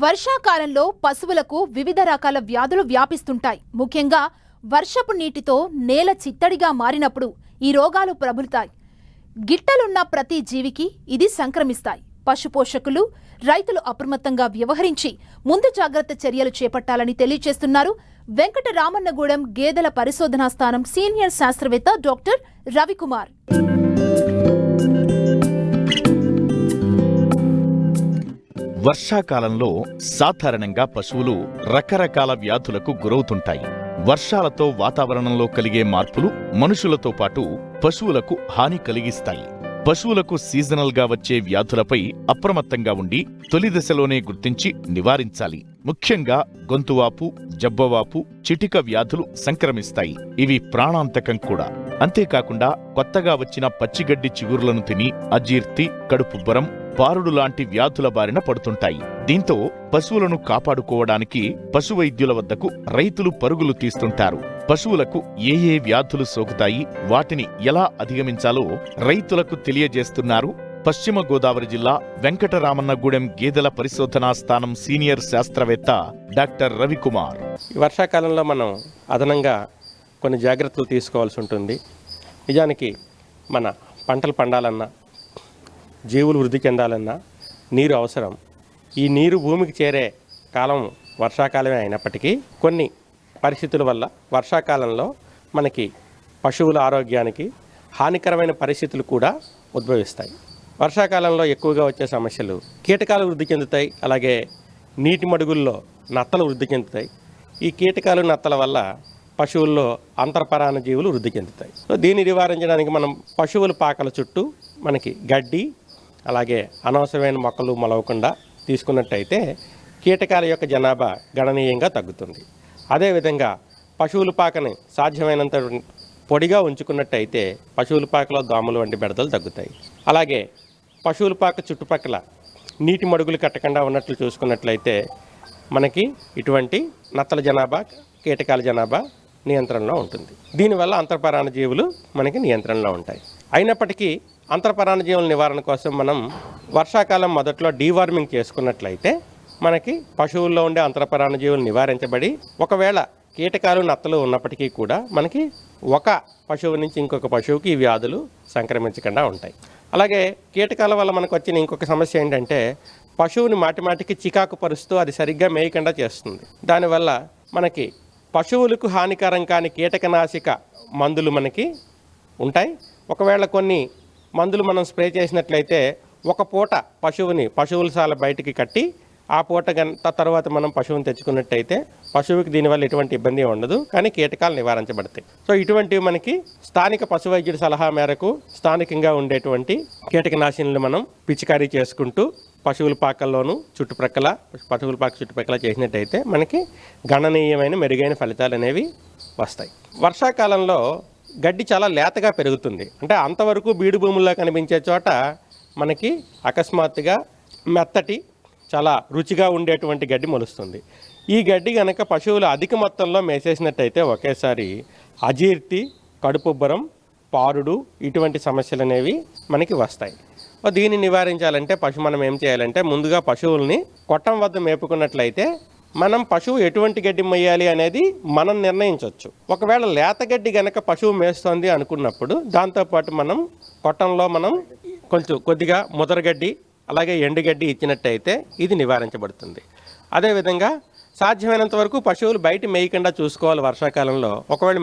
వర్షాకాలంలో పశువులకు వివిధ రకాల వ్యాధులు వ్యాపిస్తుంటాయి. ముఖ్యంగా వర్షపు నీటితో నేల చిత్తడిగా మారినప్పుడు ఈ రోగాలు ప్రబలుతాయి. గిట్టలున్న ప్రతి జీవికి ఇది సంక్రమిస్తాయి. పశుపోషకులు, రైతులు అప్రమత్తంగా వ్యవహరించి ముందు జాగ్రత్త చర్యలు చేపట్టాలని తెలియజేస్తున్నారు వెంకటరామన్నగూడెం గేదెల పరిశోధనా స్థానం సీనియర్ శాస్త్రవేత్త డాక్టర్ రవికుమార్. వర్షాకాలంలో సాధారణంగా పశువులు రకరకాల వ్యాధులకు గురవుతుంటాయి. వర్షాలతో వాతావరణంలో కలిగే మార్పులు మనుషులతో పాటు పశువులకు హాని కలిగిస్తాయి. పశువులకు సీజనల్గా వచ్చే వ్యాధులపై అప్రమత్తంగా ఉండి తొలి దశలోనే గుర్తించి నివారించాలి. ముఖ్యంగా గొంతువాపు, జబ్బవాపు, చిటిక వ్యాధులు సంక్రమిస్తాయి. ఇవి ప్రాణాంతకం కూడా. అంతేకాకుండా కొత్తగా వచ్చిన పచ్చిగడ్డి చిగురులను తిని అజీర్తి, కడుపుబ్బరం, పారుడు లాంటి వ్యాధుల బారిన పడుతుంటాయి. దీంతో పశువులను కాపాడుకోవడానికి పశువైద్యుల వద్దకు రైతులు పరుగులు తీస్తుంటారు. పశువులకు ఏ వ్యాధులు సోకుతాయి, వాటిని ఎలా అధిగమించాలో రైతులకు తెలియజేస్తున్నారు పశ్చిమ గోదావరి జిల్లా వెంకటరామన్నగూడెం గేదెల పరిశోధనా స్థానం సీనియర్ శాస్త్రవేత్త డాక్టర్ రవికుమార్. వర్షాకాలంలో మనం అదనంగా కొన్ని జాగ్రత్తలు తీసుకోవాల్సి ఉంటుంది. నిజానికి మన పంటలు పండాలన్నా, జీవులు వృద్ధి చెందాలన్నా నీరు అవసరం. ఈ నీరు భూమికి చేరే కాలం వర్షాకాలమే అయినప్పటికీ కొన్ని పరిస్థితుల వల్ల వర్షాకాలంలో మనకి పశువుల ఆరోగ్యానికి హానికరమైన పరిస్థితులు కూడా ఉద్భవిస్తాయి. వర్షాకాలంలో ఎక్కువగా వచ్చే సమస్యలు కీటకాలు వృద్ధి చెందుతాయి. అలాగే నీటి మడుగుల్లో నత్తలు వృద్ధి చెందుతాయి. ఈ కీటకాలు, నత్తల వల్ల పశువుల్లో అంతర్పరాణ జీవులు వృద్ధి చెందుతాయి. సో దీన్ని నివారించడానికి మనం పశువుల పాకల చుట్టూ మనకి గడ్డి, అలాగే అనవసరమైన మొక్కలు మొలవకుండా తీసుకున్నట్టయితే కీటకాల యొక్క జనాభా గణనీయంగా తగ్గుతుంది. అదేవిధంగా పశువుల పాకని సాధ్యమైనంత పొడిగా ఉంచుకున్నట్టయితే పశువుల పాకలో దోమలు వంటి బెడదలు తగ్గుతాయి. అలాగే పశువుల పాక చుట్టుపక్కల నీటి మడుగులు కట్టకుండా ఉన్నట్లు చూసుకున్నట్లయితే మనకి ఇటువంటి నత్తల జనాభా, కీటకాల జనాభా నియంత్రణలో ఉంటుంది. దీనివల్ల అంతర్పరాణ జీవులు మనకి నియంత్రణలో ఉంటాయి. అయినప్పటికీ అంతర్పరాణ జీవుల నివారణ కోసం మనం వర్షాకాలం మొదట్లో డీవార్మింగ్ చేసుకున్నట్లయితే మనకి పశువుల్లో ఉండే అంతర్పరాణ జీవులు నివారించబడి, ఒకవేళ కీటకాలు, నత్తలు ఉన్నప్పటికీ కూడా మనకి ఒక పశువు నుంచి ఇంకొక పశువుకి ఈ వ్యాధులు సంక్రమించకుండా ఉంటాయి. అలాగే కీటకాల వల్ల మనకు వచ్చిన ఇంకొక సమస్య ఏంటంటే పశువుని మాటిమాటికి చికాకు పరుస్తూ అది సరిగ్గా మేయకుండా చేస్తుంది. దానివల్ల మనకి పశువులకు హానికరం కాని కీటకనాశక మందులు మనకి ఉంటాయి. ఒకవేళ కొన్ని మందులు మనం స్ప్రే చేసినట్లయితే ఒక పూట పశువుల సాల బయటికి కట్టి ఆ పూట తర్వాత మనం పశువుని తెచ్చుకున్నట్టయితే పశువుకి దీనివల్ల ఎటువంటి ఇబ్బంది ఉండదు, కానీ కీటకాలు నివారించబడతాయి. సో ఇటువంటివి మనకి స్థానిక పశు వైద్యుడి సలహా మేరకు స్థానికంగా ఉండేటువంటి కీటకనాశినులు మనం పిచికారీ చేసుకుంటూ పశువుల పాకల్లోనూ పశువుల పాక చుట్టుపక్కల చేసినట్టయితే మనకి గణనీయమైన మెరుగైన ఫలితాలు అనేవి వస్తాయి. వర్షాకాలంలో గడ్డి చాలా లేతగా పెరుగుతుంది. అంటే అంతవరకు బీడు భూముల్లో కనిపించే చోట మనకి అకస్మాత్తుగా మెత్తటి, చాలా రుచిగా ఉండేటువంటి గడ్డి మొలుస్తుంది. ఈ గడ్డి కనుక పశువులు అధిక మొత్తంలో మేసేసినట్టయితే ఒకేసారి అజీర్తి, కడుపుబ్బరం, పారుడు ఇటువంటి సమస్యలు అనేవి మనకి వస్తాయి. దీన్ని నివారించాలంటే మనం ఏం చేయాలంటే ముందుగా పశువుల్ని కొట్టం వద్ద మేపుకున్నట్లయితే మనం పశువు ఎటువంటి గడ్డి మేయాలి అనేది మనం నిర్ణయించవచ్చు. ఒకవేళ లేత గడ్డి గనక పశువు మేస్తోంది అనుకున్నప్పుడు దాంతోపాటు మనం కొట్టంలో కొద్దిగా ముదరగడ్డి, అలాగే ఎండుగడ్డి ఇచ్చినట్టయితే ఇది నివారించబడుతుంది. అదేవిధంగా సాధ్యమైనంత వరకు పశువులు బయట మేయకుండా చూసుకోవాలి. వర్షాకాలంలో ఒకవేళ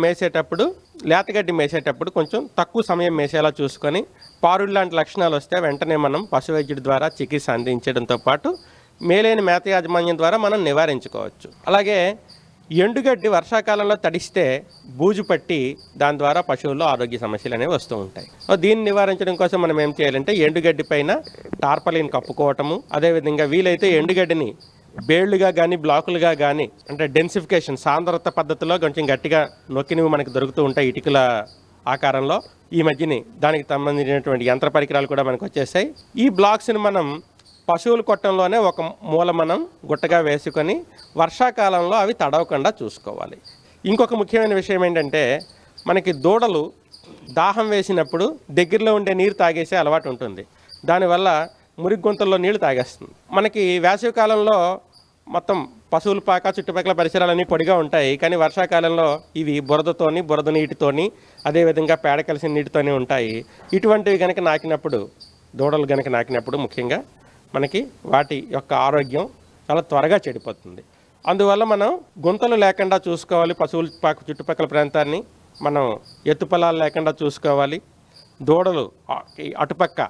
లేతగడ్డి మేసేటప్పుడు కొంచెం తక్కువ సమయం మేసేలా చూసుకొని పారుడు లాంటి లక్షణాలు వస్తే వెంటనే మనం పశు వైద్యుడి ద్వారా చికిత్స అందించడంతో పాటు మేలైన మేత యాజమాన్యం ద్వారా మనం నివారించుకోవచ్చు. అలాగే ఎండుగడ్డి వర్షాకాలంలో తడిస్తే బూజు పట్టి దాని ద్వారా పశువుల్లో ఆరోగ్య సమస్యలు అనేవి వస్తూ ఉంటాయి. దీన్ని నివారించడం కోసం మనం ఏం చేయాలంటే ఎండుగడ్డి పైన టార్పలిన్ కప్పుకోవటము, అదేవిధంగా వీలైతే ఎండుగడ్డిని బేళ్లుగా కానీ బ్లాకులుగా కానీ, అంటే డెన్సిఫికేషన్ సాంద్రత పద్ధతిలో కొంచెం గట్టిగా నొక్కినవి మనకు దొరుకుతూ ఉంటాయి ఇటుకల ఆకారంలో. ఈ మధ్యని దానికి సంబంధించినటువంటి యంత్ర పరికరాలు కూడా మనకు వచ్చేసాయి. ఈ బ్లాక్స్ని మనం పశువుల కొట్టంలోనే ఒక మూల మనం గుట్టగా వేసుకొని వర్షాకాలంలో అవి తడవకుండా చూసుకోవాలి. ఇంకొక ముఖ్యమైన విషయం ఏంటంటే మనకి దూడలు దాహం వేసినప్పుడు దగ్గరలో ఉండే నీరు తాగేసే అలవాటు ఉంటుంది. దానివల్ల మురికి గుంతల్లో నీళ్లు తాగేస్తుంది. మనకి వేసవి కాలంలో మొత్తం పశువుల పాక చుట్టుపక్కల పరిసరాలన్నీ పొడిగా ఉంటాయి. కానీ వర్షాకాలంలో ఇవి బురద నీటితోని అదేవిధంగా పేడ కలిసిన నీటితోనే ఉంటాయి. ఇటువంటివి కనుక నాకినప్పుడు, దూడలు కనుక నాకినప్పుడు ముఖ్యంగా మనకి వాటి యొక్క ఆరోగ్యం చాలా త్వరగా చెడిపోతుంది. అందువల్ల మనం గుంతలు లేకుండా చూసుకోవాలి. పశువుల పాక చుట్టుపక్కల ప్రాంతాన్ని మనం ఎత్తుపలాలు లేకుండా చూసుకోవాలి. దూడలు అటుపక్క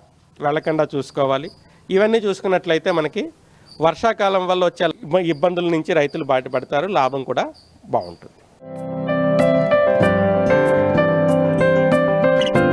వెళ్ళకుండా చూసుకోవాలి. ఇవన్నీ చూసుకున్నట్లయితే మనకి వర్షాకాలం వల్ల వచ్చే ఇబ్బందుల నుంచి రైతులు బయటపడతారు, లాభం కూడా బాగుంటుంది.